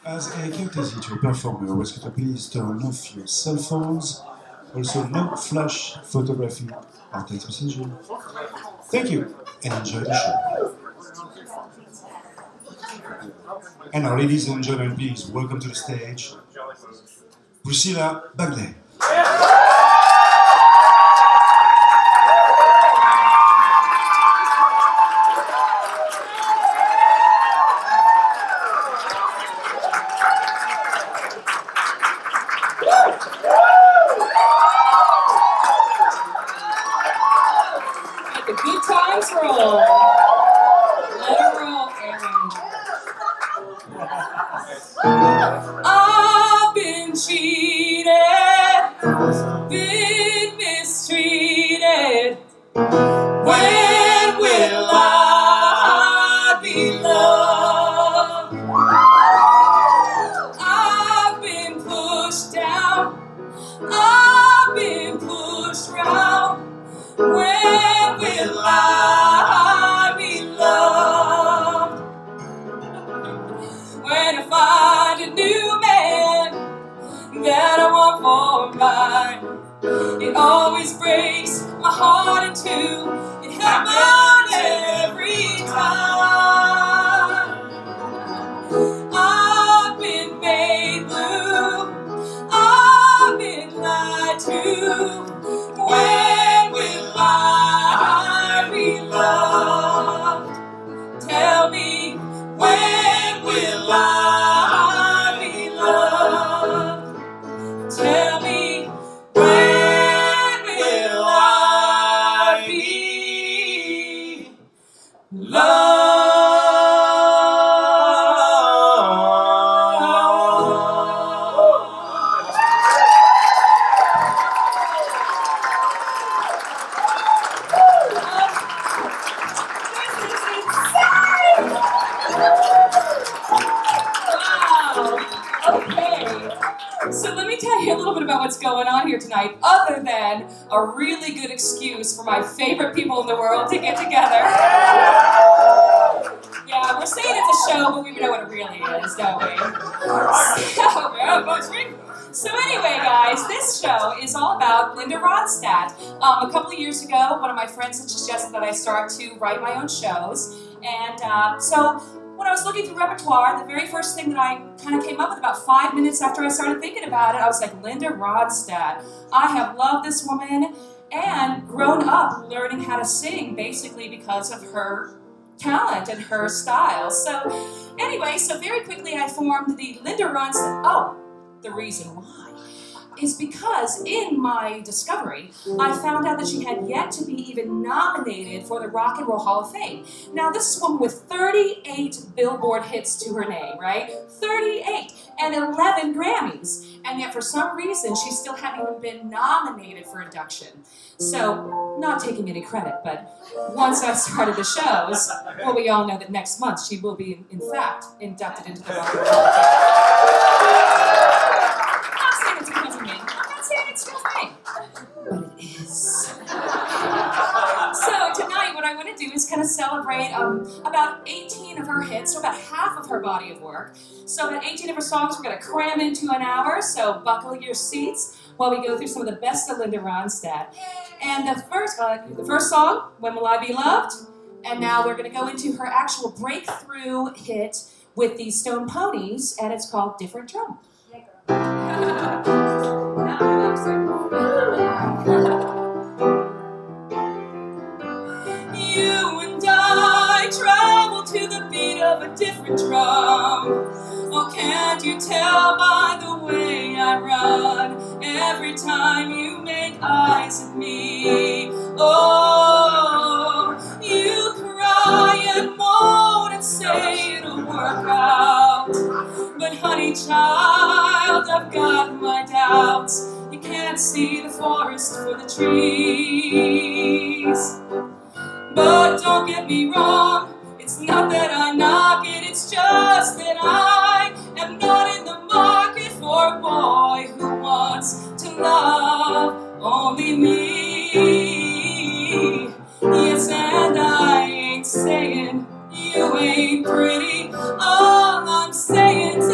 As a courtesy to a performer, rescue please turn off your cell phones. Also, no flash photography or text messaging. Thank you and enjoy the show. And now, ladies and gentlemen, please welcome to the stage Priscilla Bagley. Let the good times roll. Let it roll, Aaron. I've been cheated, been mistreated. When will I be loved? I've been pushed down, I've been pushed round. When will I be loved? When I find a new man that I want for mine, it always breaks my heart in two. It happens every time. I've been made blue, I've been lied to. When will I be loved? Tell me, when will I be loved? Tell me, when will I be loved? So let me tell you a little bit about what's going on here tonight, other than a really good excuse for my favorite people in the world to get together. Yeah, we're saying it's a show, but we know what it really is, don't we? So anyway, guys, this show is all about Linda Ronstadt. A couple of years ago, one of my friends had suggested that I start to write my own shows, and so when I was looking through repertoire, the very first thing that I kind of came up with about 5 minutes after I started thinking about it, I was like, Linda Ronstadt. I have loved this woman and grown up learning how to sing basically because of her talent and her style. So anyway, so very quickly I formed the Linda Ronstadt. Oh, the reason why is because in my discovery, I found out that she had yet to be even nominated for the Rock and Roll Hall of Fame. Now, this is a woman with 38 Billboard hits to her name, right? 38 and 11 Grammys. And yet, for some reason, she still hadn't even been nominated for induction. So, not taking any credit, but once I started the shows, well, we all know that next month she will be, in fact, inducted into the Rock and Roll Hall of Fame. It's because of me. I'm not saying it's just me, but it is. So tonight what I want to do is kind of celebrate about 18 of her hits, so about half of her body of work. So about 18 of her songs we're going to cram into an hour, so buckle your seats while we go through some of the best of Linda Ronstadt. And the first song, When Will I Be Loved? And now we're going to go into her actual breakthrough hit with the Stone Ponies, and it's called Different Drum. You and I travel to the beat of a different drum. Oh, can't you tell by the way I run every time you make eyes at me? Oh, you cry and moan and say it'll work out. But honey child, I've got my doubts. You can't see the forest for the trees. But don't get me wrong, it's not that I knock it, it's just that I am not in the market for a boy who wants to love only me. Yes, and I ain't saying you ain't pretty. All I'm saying is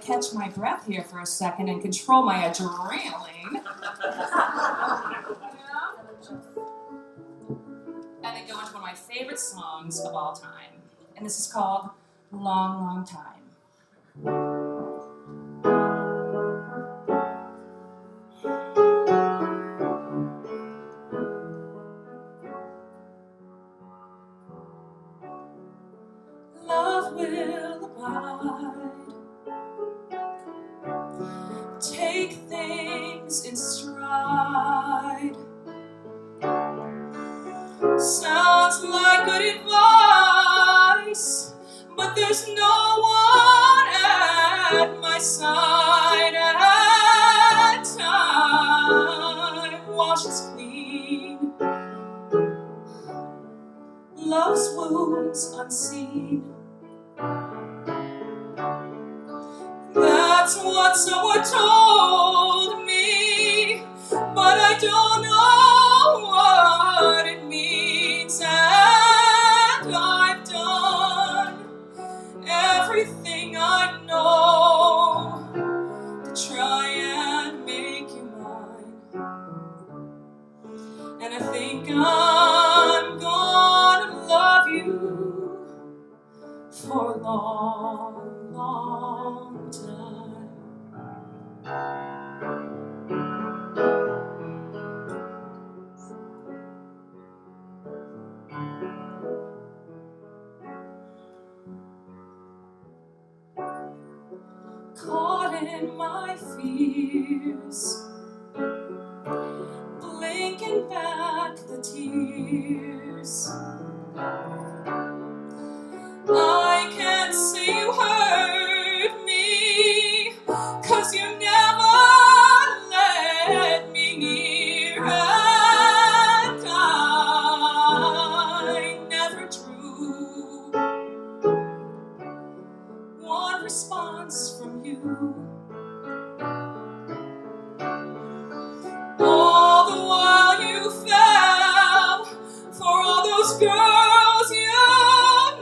catch my breath here for a second and control my adrenaline. And then go into one of my favorite songs of all time. And this is called Long, Long Time. Love will abide, take things in stride. Sounds like good advice, but there's no one at my side at time. Washes clean, love's wounds unseen. That's what someone told me, but I don't know what it means. And I've done everything I know to try and make you mine. And I think I'm gonna love you for a long, long time. Caught in my fears, blinking back the tears. I can't say you hurt me, 'cause you never let me near. And I never drew one response from you. All the while you fell for all those girls you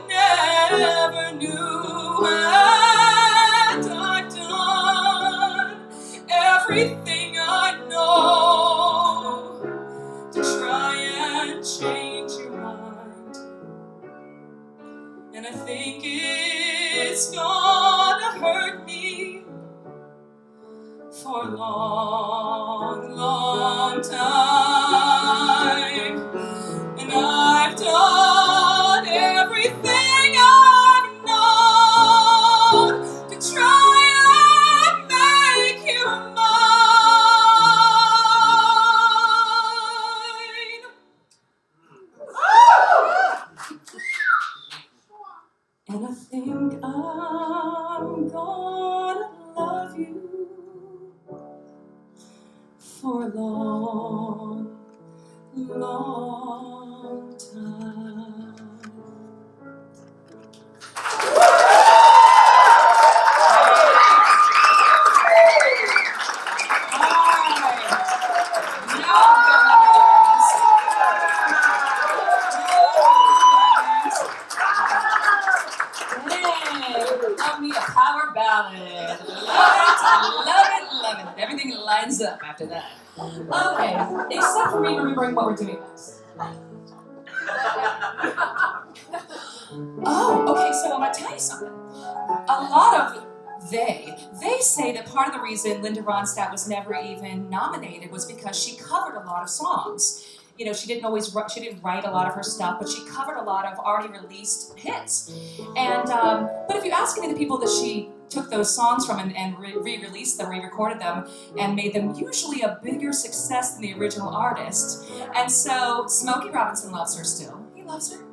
never knew. And I've done everything I know to try and change your mind. And I think it's gonna hurt me for a long, long time. And I've done everything I've known to try and make you mine. And I think I'm gonna love you for a long, long time. Love me a power ballad. Love it, love it. Everything lines up after that. Okay, except for me remembering what we're doing next. Oh, okay, so I'm gonna tell you something. A lot of they say that part of the reason Linda Ronstadt was never even nominated was because she covered a lot of songs. You know, she didn't write a lot of her stuff, but she covered a lot of already released hits. And but if you ask any of the people that she took those songs from and re-released them, re-recorded them, and made them usually a bigger success than the original artist. And so Smokey Robinson loves her still. He loves her.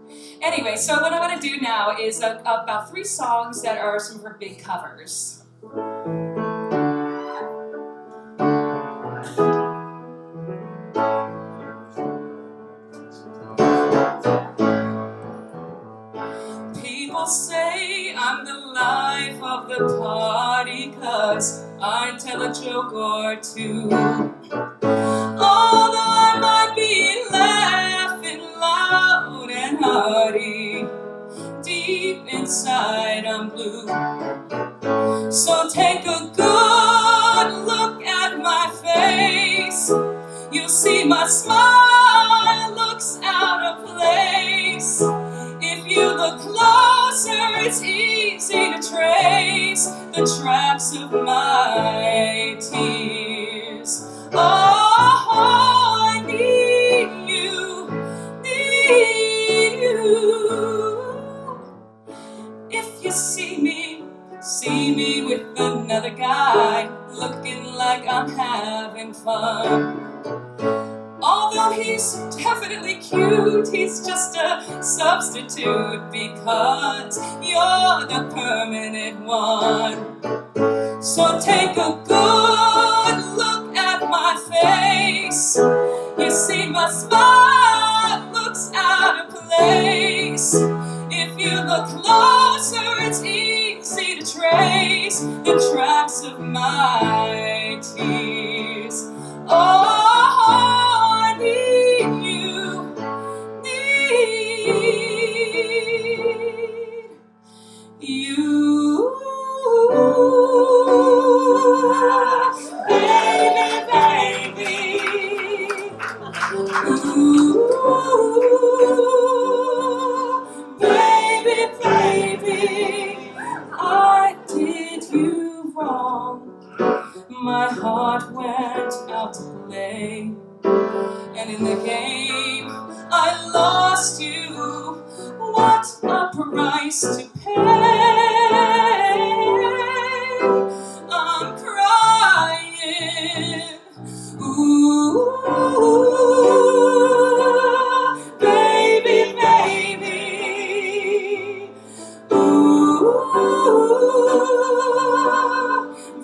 Anyway, so what I'm going to do now is about 3 songs that are some of her big covers. People say I'm the life of the party 'cause I tell a joke or two. Although I might be laughing loud and hearty, deep inside I'm blue. So take a good look at my face. You'll see my smile looks out of place. If you look closer, it's easy to trace the tracks of my tears. Oh, I need you, need you. If you see me with another guy, looking like I'm having fun. Although he's definitely cute, he's just a substitute because you're the permanent one. So take a good look at my face. You see my smile looks out of place. If you look closer, it's easy to trace the tracks of my tears. Oh, I need you, need you, baby, baby. Ooh, baby, baby, I did you wrong. My heart went out to play, and in the game I lost you. What a price to pay. I'm crying. Ooh, baby, baby. Ooh,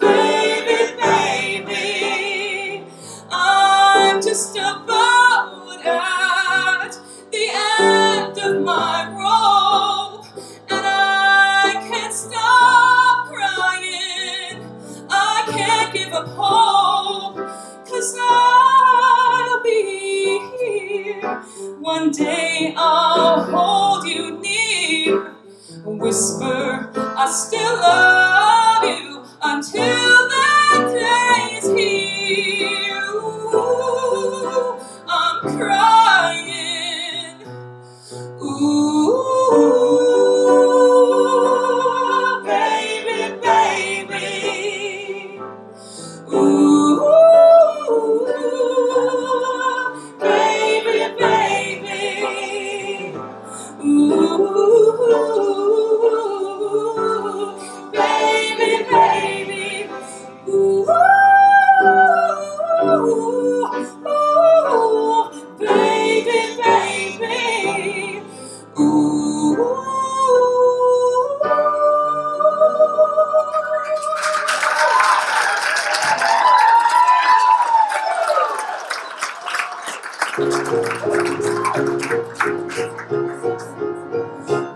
baby, baby. I'm just about at the end of my rope, and I can't stop crying. I can't give up hope, 'cause I'll be here. One day I'll hold you near, whisper I still love you until that day's here. Ooh, I'm crying. Ooh, baby, baby. Ooh, baby, baby. Ooh, baby, baby. Ooh, baby, baby. Ooh.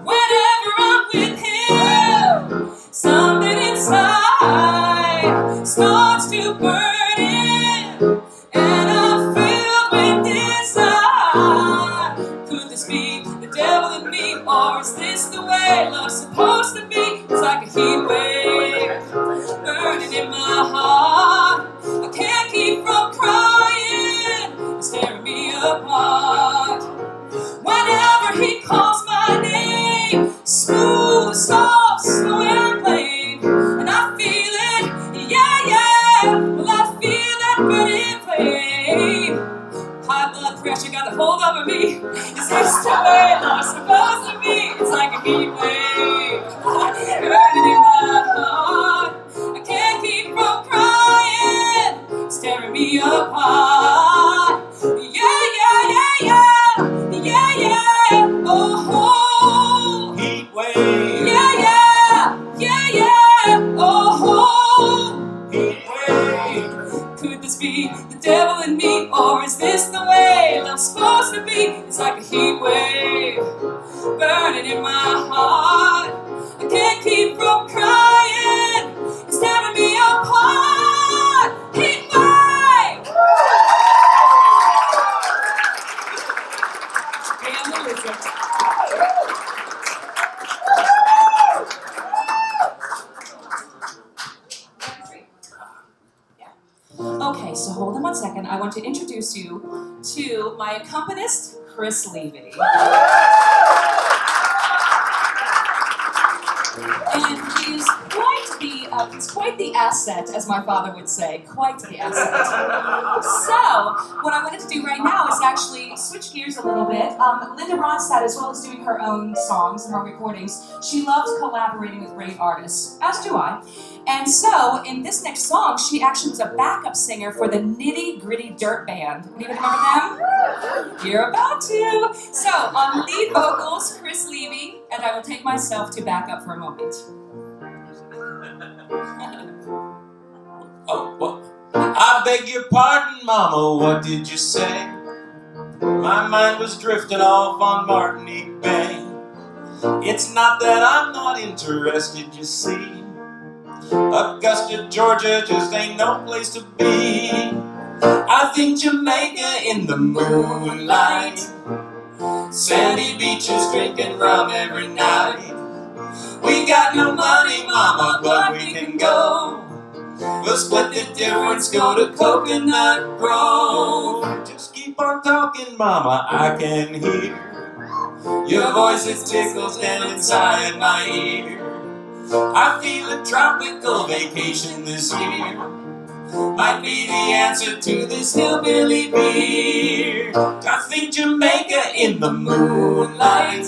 Whenever I'm with him, something inside starts to burn in, and I'm filled with desire. Could this be the devil in me, or is this the way love's supposed to be? It's like a heat wave burning in my heart. I can't keep from crying, it's tearing me apart. Whenever he calls my name, smooth, soft, slow and plain, and I feel it, yeah, yeah. Well, I feel that burning flame. High blood pressure got a hold over me. Is this the way love's supposed to be? It's like a heat wave burning in my heart. I can't keep from crying, it's tearing me apart. Yeah, yeah, yeah, yeah. Yeah, yeah, oh, Heat wave. yeah, yeah, yeah, yeah, oh, Heat wave. could this be the devil in me, or is this the way love's supposed to be? It's like a heat wave burning in my heart. I can't keep from crying, it's tearing me apart. Heat wave. Hey, I'm the wizard. Okay, so hold on one second. I want to introduce you to my accompanist, Chris Levy. And he's quite the asset, as my father would say, quite the asset. So, what I wanted to do right now is actually switch gears a little bit. Linda Ronstadt, as well as doing her own songs and her recordings, she loves collaborating with great artists, as do I. And so, in this next song, she actually was a backup singer for the Nitty Gritty Dirt Band. Anyone remember them? You're about to. So, on lead vocals, Chris Levy, and I will take myself to back up for a moment. Oh, what? I beg your pardon, Mama, what did you say? My mind was drifting off on Martinique Bay. It's not that I'm not interested, you see. Augusta, Georgia just ain't no place to be. I think Jamaica in the moonlight, sandy beaches drinking rum every night. We got no money, Mama, but we can go. We'll split the difference, go to Coconut Grove. Just keep on talking, Mama, I can hear your voice, it tickles down inside my ear. I feel a tropical vacation this year might be the answer to this hillbilly beer. I think Jamaica in the moonlight,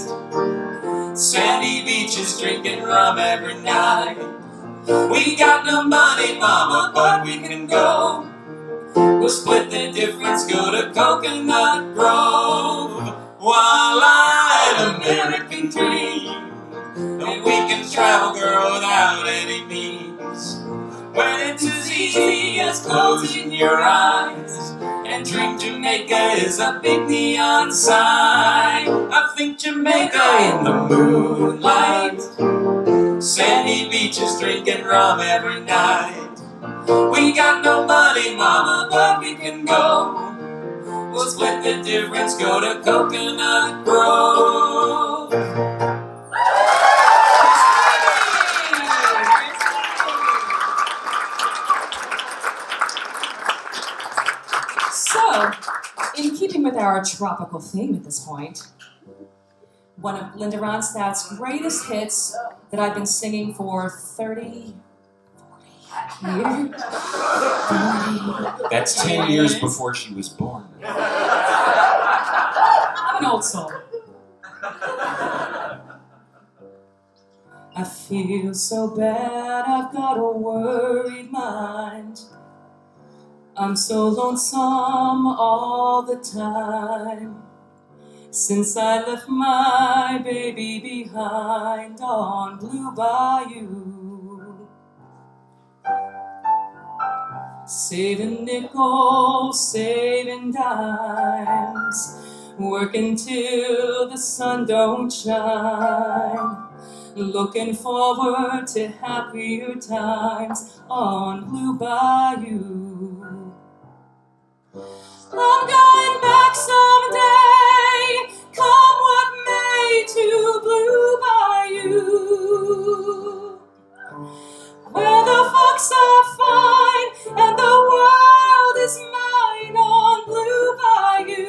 sandy beaches drinking rum every night. We got no money, Mama, but we can go. We'll split the difference, go to Coconut Grove. While an American dream that we can travel, girl, without any means. When it's as easy as closing your eyes and dream Jamaica is a big neon sign. I think Jamaica in the moonlight, sandy beaches drinking rum every night. We got no money, Mama, but we can go. We'll split the difference, go to Coconut Grove. So, in keeping with our tropical theme at this point, one of Linda Ronstadt's greatest hits that I've been singing for 40 years. That's 10 years before she was born. I'm an old soul. I feel so bad, I've got a worried mind. I'm so lonesome all the time. Since I left my baby behind on Blue Bayou. Saving nickels, saving dimes, working till the sun don't shine. Looking forward to happier times on Blue Bayou. I'm going back someday, come what may, to Blue Bayou, where the folks are fine and the world is mine on Blue Bayou,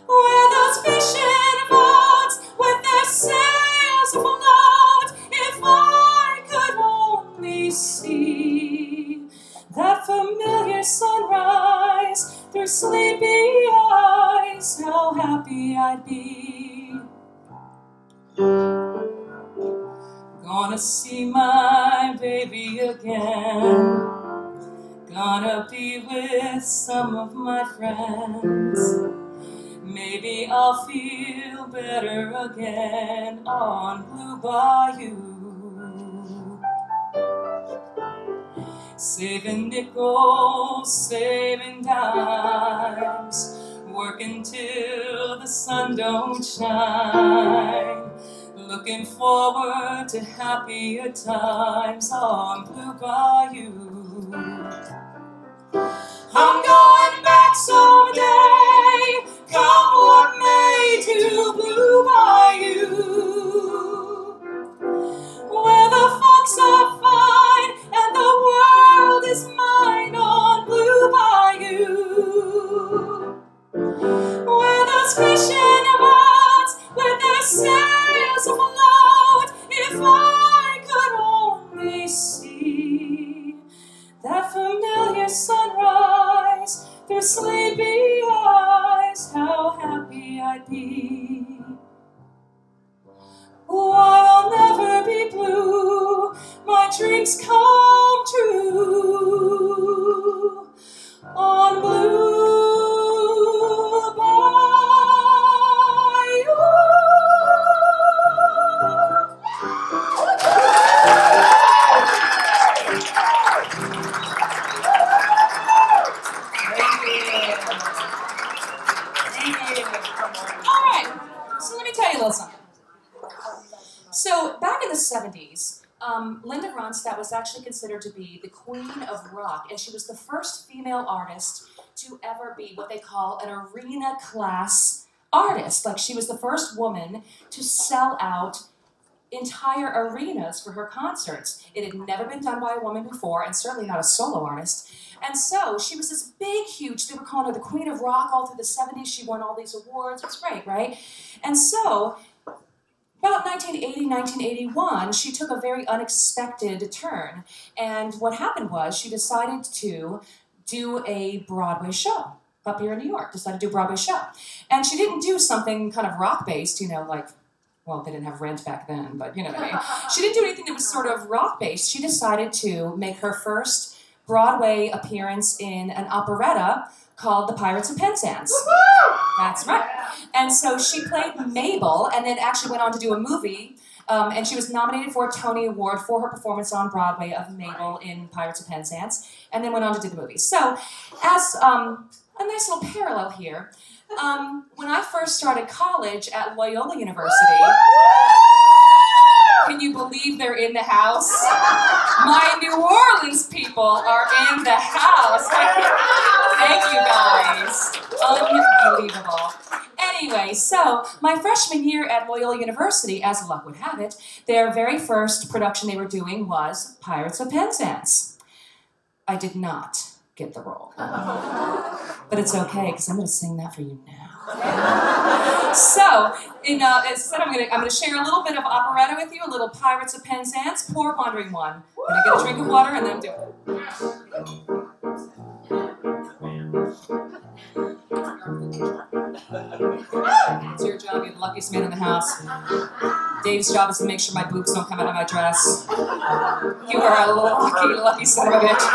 where those fishing boats with their sails afloat, if I could only see that familiar sunrise through sleepy eyes, how happy I'd be. Gonna see my baby again, gonna be with some of my friends. Maybe I'll feel better again on Blue Bayou. Saving nickels, saving dimes, working till the sun don't shine. Looking forward to happier times on Blue Bayou. I'm going back someday, come what may, to Blue Bayou, where the folks are fine and the world is your sleepy eyes, how happy I'd be. Oh, I'll never be blue, my dreams come true on blue bayou. All right, so let me tell you a little something. So back in the 70s, Linda Ronstadt was actually considered to be the queen of rock, and she was the first female artist to ever be what they call an arena class artist. Like, she was the first woman to sell out entire arenas for her concerts. It had never been done by a woman before, and certainly not a solo artist. And so she was this big, huge, they were calling her the queen of rock all through the 70s. She won all these awards. It was great, right? And so about 1980, 1981, she took a very unexpected turn. And what happened was she decided to do a Broadway show up here in New York, decided to do a Broadway show. And she didn't do something kind of rock-based, you know, like, well, they didn't have Rent back then, but you know what I mean. She didn't do anything that was sort of rock-based. She decided to make her first Broadway appearance in an operetta called The Pirates of Penzance. That's right. And so she played Mabel, and then actually went on to do a movie, and she was nominated for a Tony Award for her performance on Broadway of Mabel in Pirates of Penzance, and then went on to do the movie. So, as a nice little parallel here, when I first started college at Loyola University, can you believe they're in the house? My New Orleans people are in the house. Thank you guys. Unbelievable. Anyway, so my freshman year at Loyola University, as luck would have it, their very first production they were doing was Pirates of Penzance. I did not get the role. But it's okay, because I'm going to sing that for you now. So, instead I'm going to share a little bit of operetta with you, a little Pirates of Penzance, Poor Wandering One. I'm going to get a drink of water and then do it. It's your job, you're the luckiest man in the house. Dave's job is to make sure my boobs don't come out of my dress. You are a lucky, lucky son of a bitch.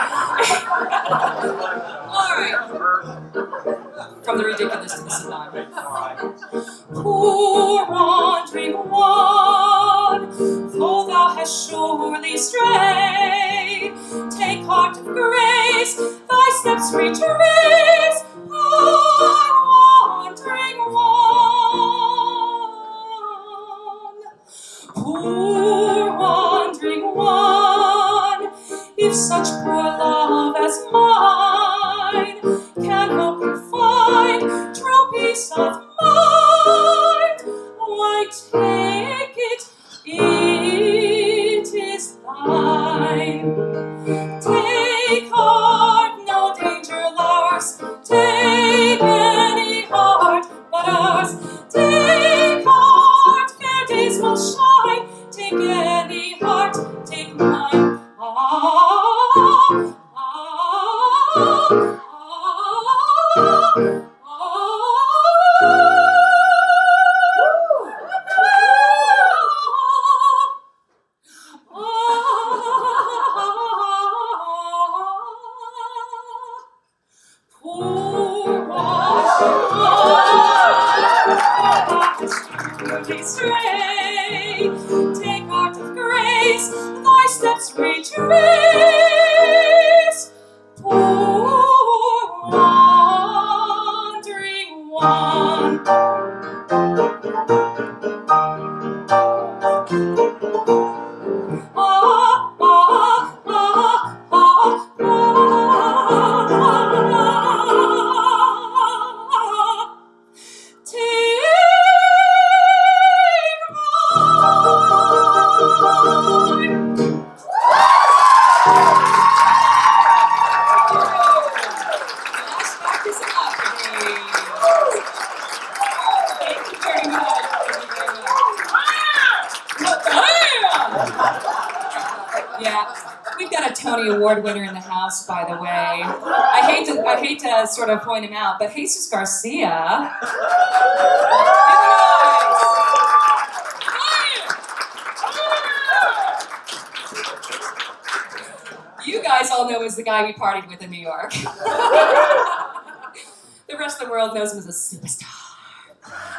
Alright. From the ridiculous to the sublime. Poor wandering one, though thou hast surely strayed, take heart of grace, thy steps retrace. Poor wandering one, poor wandering one, if such poor love as mine can help you find true peace of mind, why take it, it is thine. Take heart, no danger lures, take any heart but ours. Take heart, fair days will shine, take any heart, take mine. Stray, take heart of grace, thy steps retrace. Poor wandering one. Take award winner in the house, by the way. I hate to sort of point him out, but Jesus Garcia. You guys all know him as the guy we partied with in New York. The rest of the world knows him as a superstar.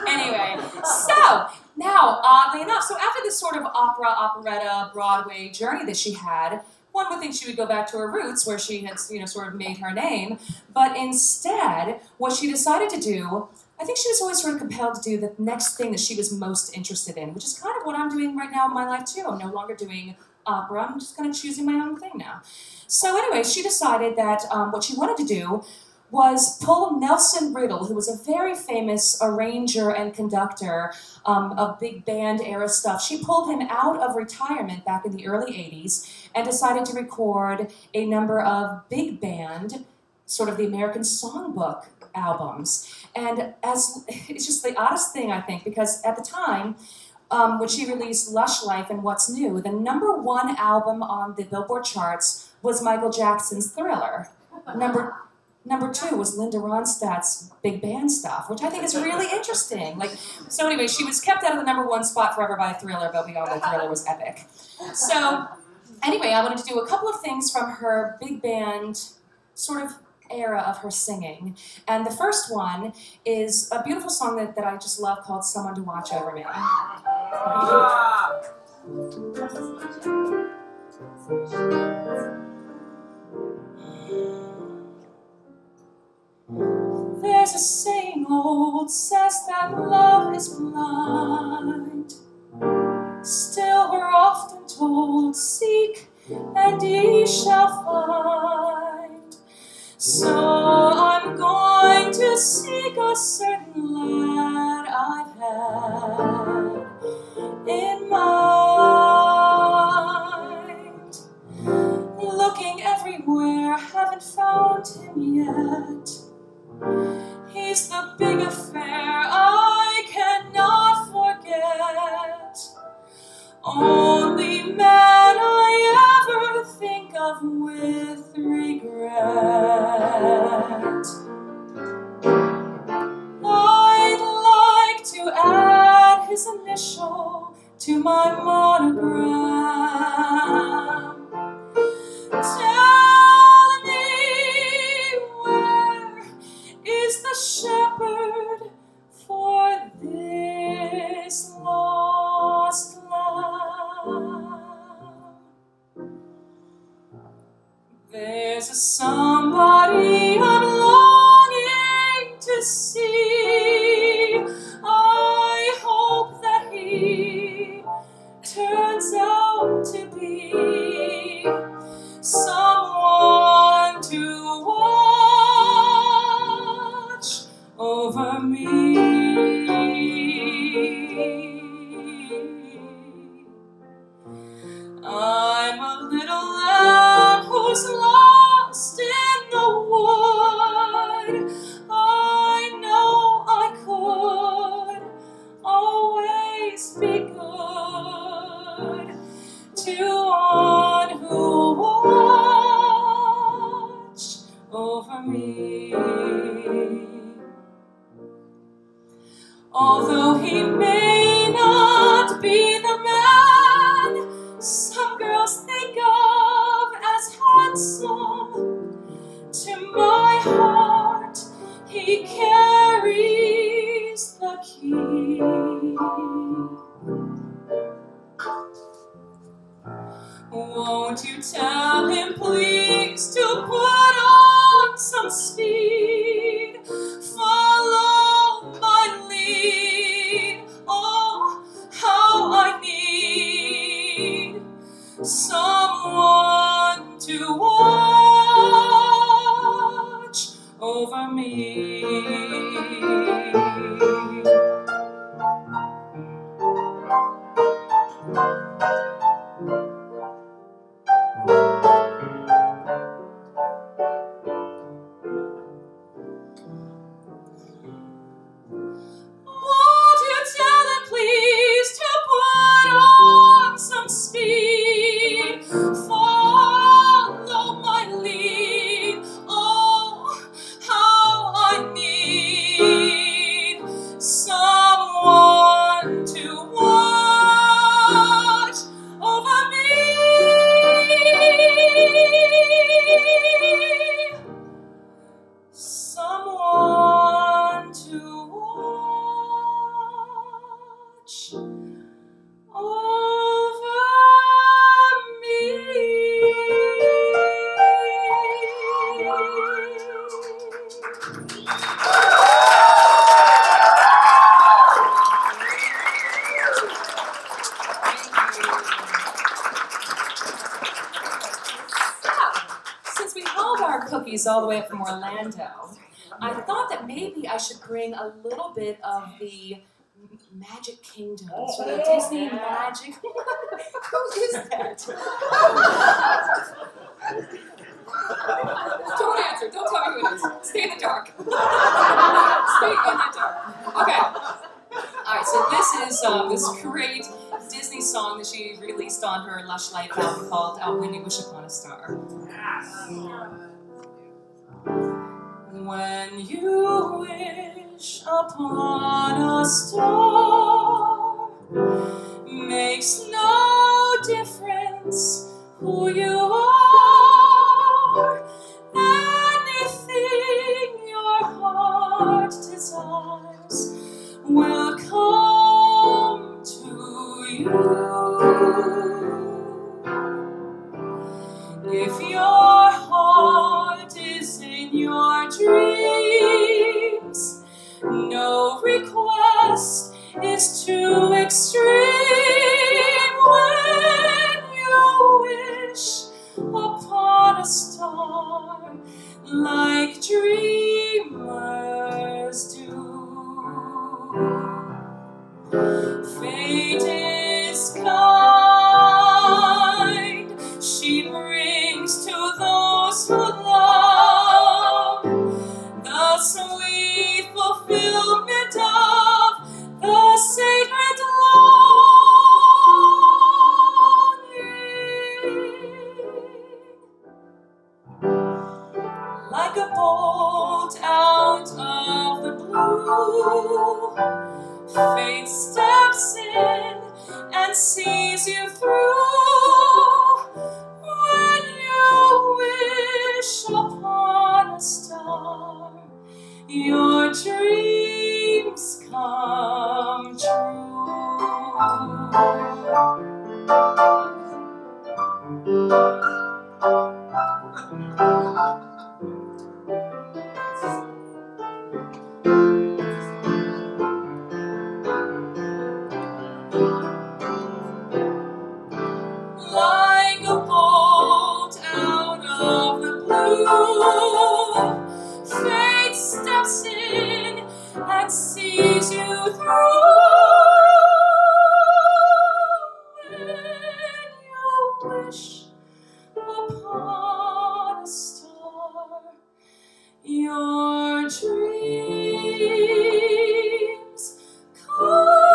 Anyway, so now, oddly enough, so after this sort of opera, operetta, Broadway journey that she had, one would think she would go back to her roots where she had, sort of made her name, but instead, what she decided to do, I think she was always sort of compelled to do the next thing that she was most interested in, which is kind of what I'm doing right now in my life too. I'm no longer doing opera, I'm just kind of choosing my own thing now. So anyway, she decided that what she wanted to do was pull Nelson Riddle, who was a very famous arranger and conductor of big band era stuff. She pulled him out of retirement back in the early 80s and decided to record a number of big band, sort of the American Songbook albums. And it's just the oddest thing, I think, because at the time, when she released Lush Life and What's New, the #1 album on the Billboard charts was Michael Jackson's Thriller. Number 2 was Linda Ronstadt's big band stuff, which I think is really interesting. So anyway, she was kept out of the #1 spot forever by Thriller, but we all know Thriller was epic. So anyway, I wanted to do a couple of things from her big band sort of era of her singing. And the first one is a beautiful song that I just love called Someone to Watch Over Me. There's a saying old says that love is blind. Still we're often told, seek and ye shall find. So I'm going to seek a certain lad I've had in mind. Looking everywhere, haven't found him yet. He's the big affair I cannot forget. Only man I ever think of with regret. I'd like to add his initial to my monogram. Tell me, where is the shepherd for this lost lamb? There's a somebody I'm longing to see. I hope that he turns out to be someone to watch over me. I'm a little lamb who's lost in the wood. I know I could always be good to one who watch over me. Although he may not be the man some girls think of as handsome, to my heart he carries the key. Won't you tell him please to put on some speed, follow my lead, oh how I need someone to watch over me. Won't you tell him please to put on some speed, follow our cookies all the way up from Orlando, I thought that maybe I should bring a little bit of the Magic Kingdom, sort of Disney magic. Who is that? Don't answer. Don't tell me who it is. Stay in the dark. Stay in the dark. Okay. All right. So this is this great Disney song that she released on her Lush Life album called "When You Wish Upon a Star." When you wish upon a star, makes no difference who you are. Anything your heart desires will come to you. If your heart is in your dreams, no request is too extreme. When you wish upon a star, like dreamers do, fate is kind. She brings to those who love the sweet fulfillment of the sacred longing. Like a bolt out of the blue, fate steps in and sees you through. When you wish upon a star, your dreams come true. Like a bolt out of the blue, fate steps in and sees you through. When you wish upon a star, your dreams come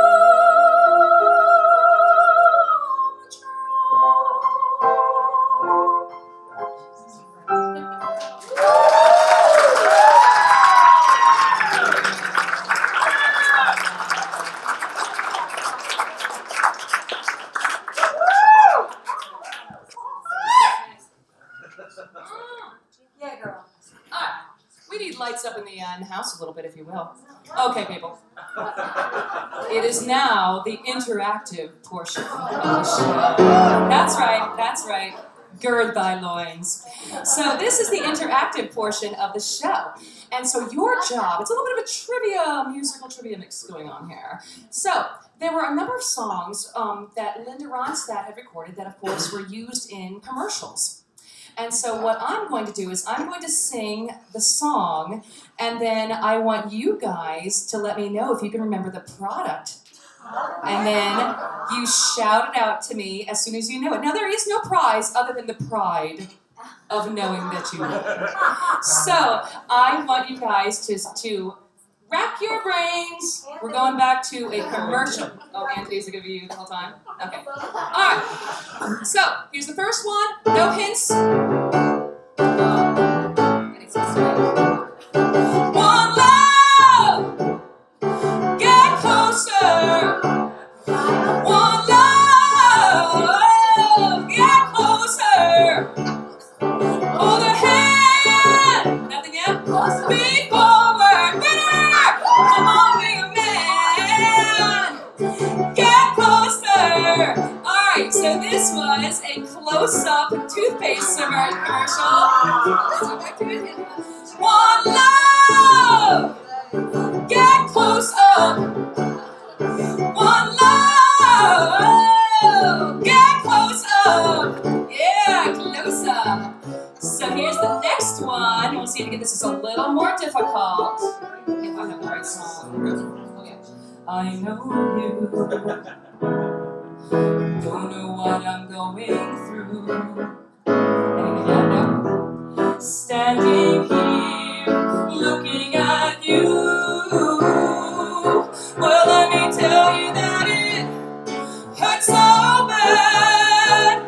Yeah, girl. All right. We need lights up in the house a little bit, if you will. Okay, people. It is now the interactive portion of the show. That's right. That's right. Gird thy loins. So this is the interactive portion of the show. And so your job, it's a little bit of a trivia, musical trivia mix going on here. So there were a number of songs that Linda Ronstadt had recorded that, of course, were used in commercials. And so what I'm going to do is I'm going to sing the song, and then I want you guys to let me know if you can remember the product. And then you shout it out to me as soon as you know it. Now, there is no prize other than the pride of knowing that you know it. So I want you guys to rack your brains. We're going back to a commercial. Oh, Anthony's going to be you the whole time? Okay. All right. So here's the first one. No hints. One love. Get closer. One love. Get closer. Hold a hand. Nothing yet. Speed forward. Better. Come on, be a man. Get closer. All right, so this was a close-up toothpaste commercial. One love. Get close up. One love. Get close up. Yeah, close up. So here's the next one. we'll see if this is a little more difficult. If I have the right song. Okay. I know you don't know what I'm going through. No. Standing here, looking at you. Well, let me tell you that it hurts so bad.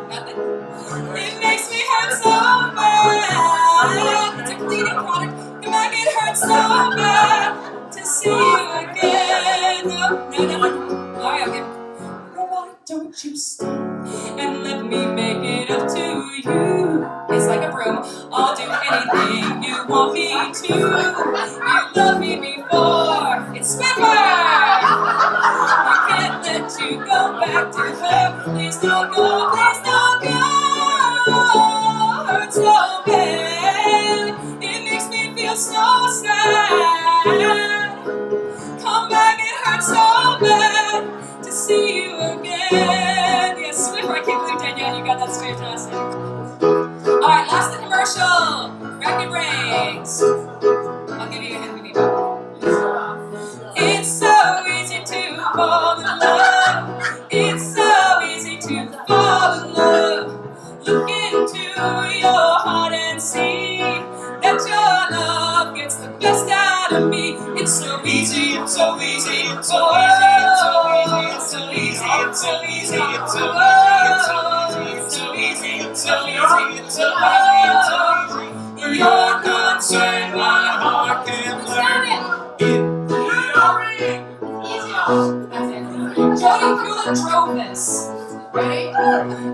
It makes me hurt so bad. It's a cleaning product. It make it hurt so bad to see you again. No. All right, okay. Why don't you stay and let me make it up to you? It's like a broom. I'll do anything you want me to. You loved me before. It's Swiffer. I can't let you go back to her. Please don't go. Please don't go. Hurts so bad. It makes me feel so sad. Come back. It hurts so bad to see you again. Yes, Swiffer. I can't believe Danielle, you got that fantastic. All right, last commercial. Record breaks. I'll give you a hint. It's so easy to fall in love. It's so easy to fall in love. Look into your heart and see that your love gets the best out of me. It's so easy, it's so easy, it's so easy, it's so easy, it's so easy, it's so easy, it's so easy, it's so easy, it's so easy, it's so easy. When you're concerned, my heart can learn it. Jody Kulik drove this. Ready?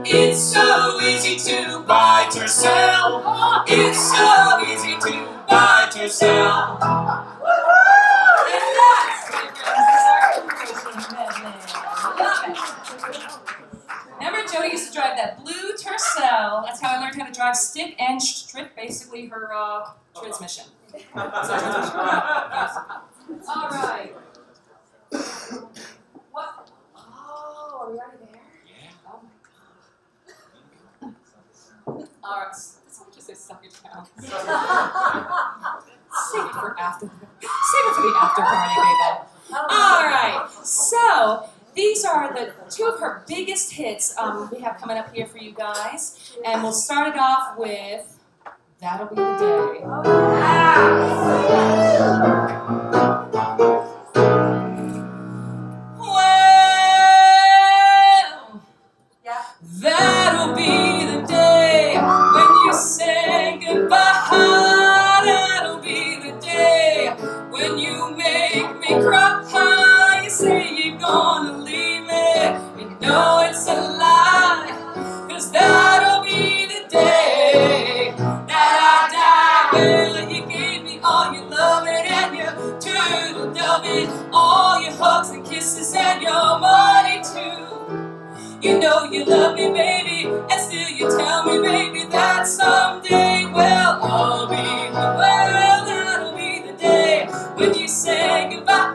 It's so easy to bite yourself. It's so easy to bite yourself. And that's remember, Jody used to drive that blue Tercel. That's how I learned how to drive stick and strip, basically her transmission. All right. What? Oh, are we already there? Yeah. Oh my God. All right. Someone just say suck it down. Save it for after. Save it for the after party, baby. All right. So these are the two of her biggest hits we have coming up here for you guys, and we'll start it off with "That'll Be the Day." That'll be the day when you say goodbye. That'll be the day when you make me cry. You say you're gonna leave me. You know it's a lie. 'Cause that'll be the day that I die. Well, you gave me all your loving and your turtle doving, all your hugs and kisses and your money too. You know you love me, baby, and still you tell me, baby, that someday, well, I'll be the, well, that'll be the day when you say goodbye.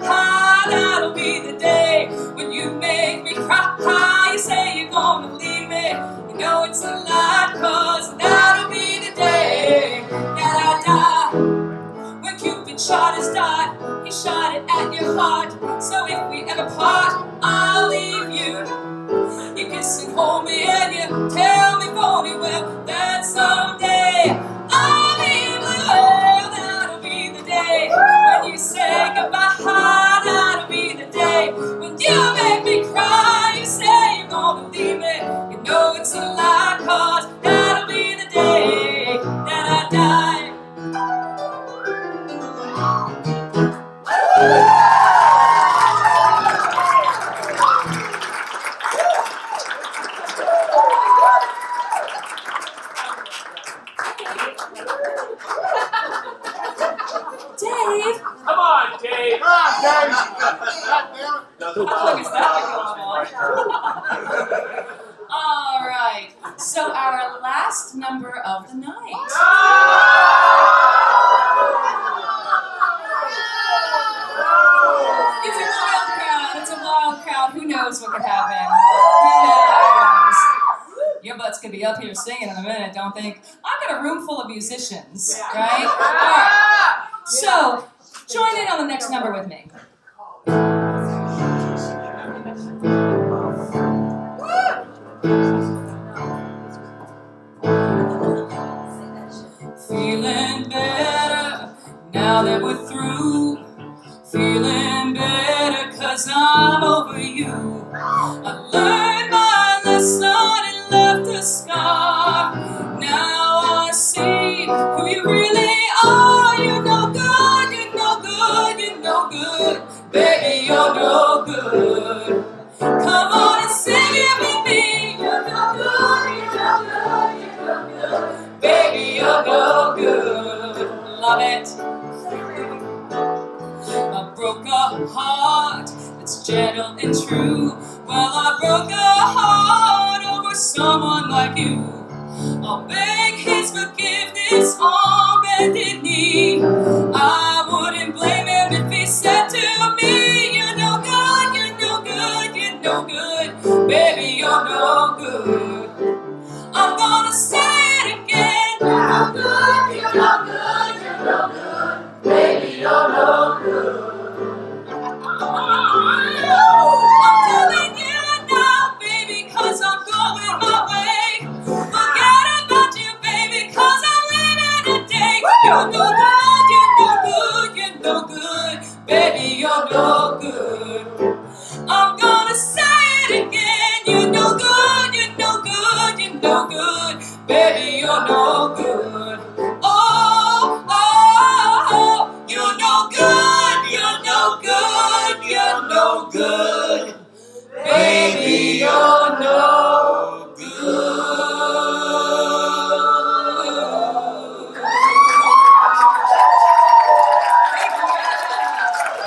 That'll be the day when you make me cry. You say you're gonna leave me. You know it's a lie, 'cause that'll be the day that I die. When Cupid shot his dart, he shot it at your heart. So if we ever part, I'll leave you. You kiss and hold me and you tell me phony well that someday I'll be blue. Well, that'll be the day when you say goodbye. That'll be the day when you make me cry. You say you're gonna leave me. You know it's a lie, 'cause that'll be the day that I die. Dave! Come on, Dave! Come on, Dave! How long is that been going on? All right. So our last number of the night. It's a wild crowd. It's a wild crowd. Who knows what could happen? Who knows? Your butts could be up here singing in a minute, don't think. I've got a room full of of musicians, right? All right. So, join in on the next number with me. Feeling better now that we're through. Feeling better 'cause I'm over you. I learned my lesson and left a scar. Now I see who you really are. You're no good, you're no good, you're no good. Baby, you're no good. Come on and sing it with me. You're no good, you're no good, you're no good. Baby, you're no good. Love it. I broke a heart that's gentle and true. Well, I broke a heart over someone like you. I'll beg his forgiveness on bended knee. I wouldn't blame him if he said to me, you're no good, you're no good, you're no good. Baby, you're no good. I'm gonna say it again. You're no good, you're no good, you're no good. Baby, you're no good. I'm telling you now, baby, 'cause I'm going my way. Forget about you, baby, 'cause I'm living today. You're no good, you're no good, you're no good. Baby, you're no good. I'm gonna say it again. You're no good, you're no good, you're no good. Baby, you're no good. Oh, oh, oh, you're no good, you're no good, you're no good. Baby, you're no good.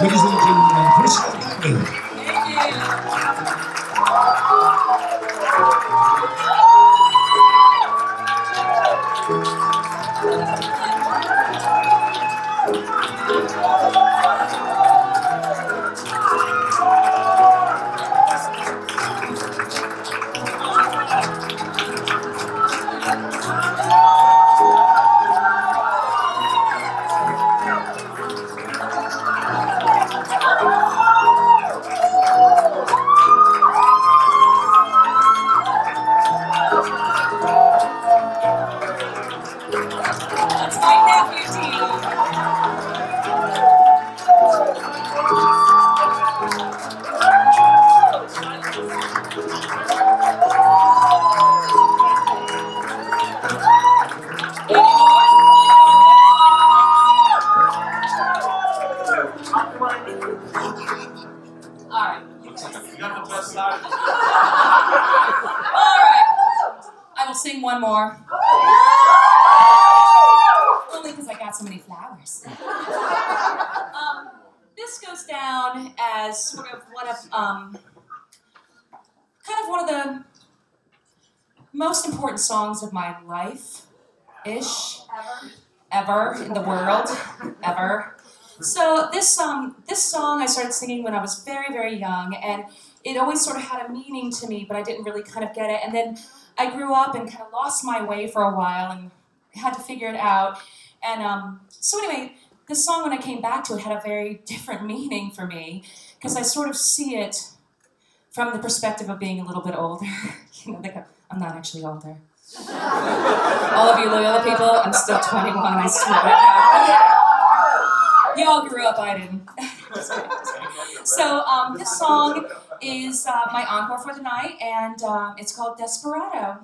Ladies and gentlemen, Priscilla Bagley. Thank you. That's my nephew to you. All right. You got the best side. All right. I will sing one more. Only because I got so many flowers. This goes down as sort of one of, kind of one of the most important songs of my life-ish. Ever in the world. Ever. So this song I started singing when I was very, very young, and it always sort of had a meaning to me, but I didn't really kind of get it. And then I grew up and kind of lost my way for a while and had to figure it out. And so anyway, this song, when I came back to it, had a very different meaning for me, because I sort of see it from the perspective of being a little bit older. You know, like I'm not actually older. All of you Loyola people, I'm still 21, I swear. Y'all grew up, I didn't. So this song is my encore for the night, and it's called Desperado.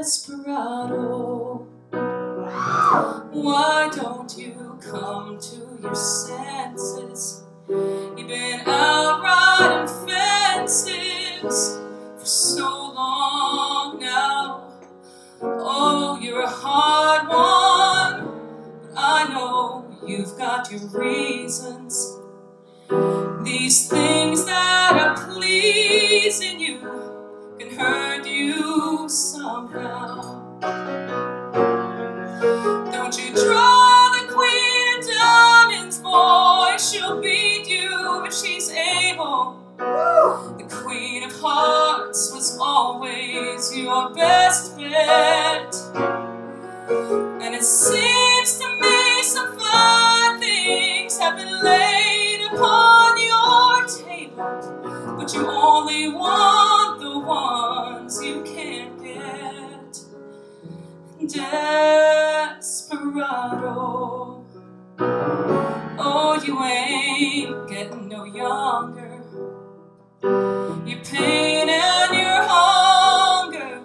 Desperado, why don't you come to your senses? You've been out riding fences for so long now. Oh, you're a hard one, but I know you've got your reasons. These things that are pleasing you can hurt your best bet. And it seems to me some fine things have been laid upon your table, but you only want the ones you can't get. Desperado, oh, you ain't getting no younger. Your pain and your hunger,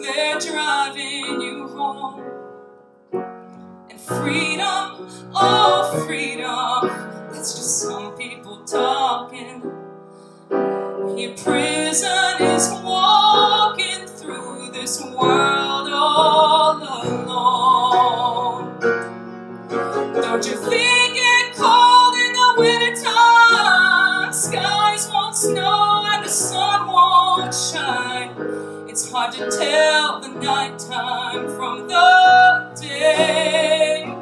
they're driving you home. And freedom, oh freedom, that's just some people talking. Your prison is walking through this world all alone. Don't you think it cold in the wintertime? Skies won't snow and the sun won't shine. It's hard to tell the nighttime from the day.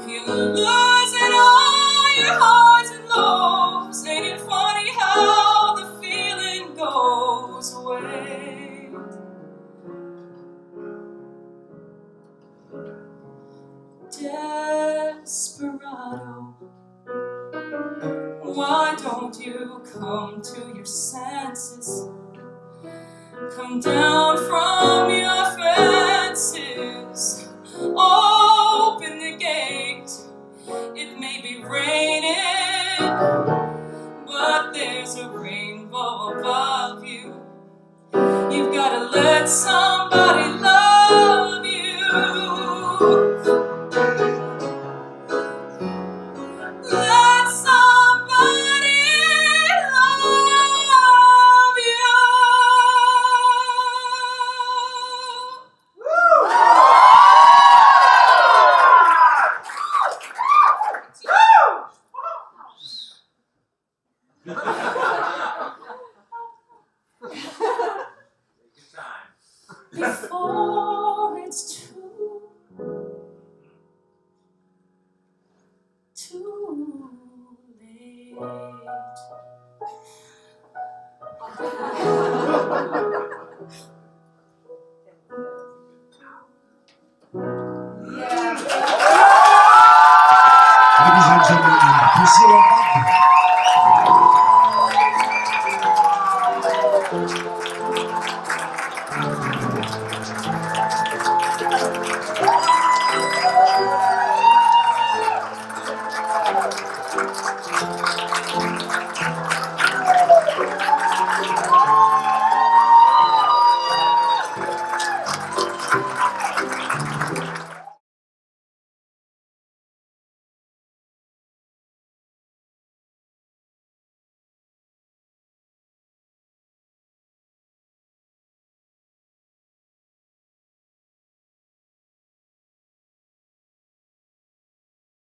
You're losing all your highs and lows. Ain't it funny how the feeling goes away? Desperado, why don't you come to your senses? Come down from your fences. Open the gate. It may be raining, but there's a rainbow above you. You've got to let somebody love you. Let somebody love you. Before it's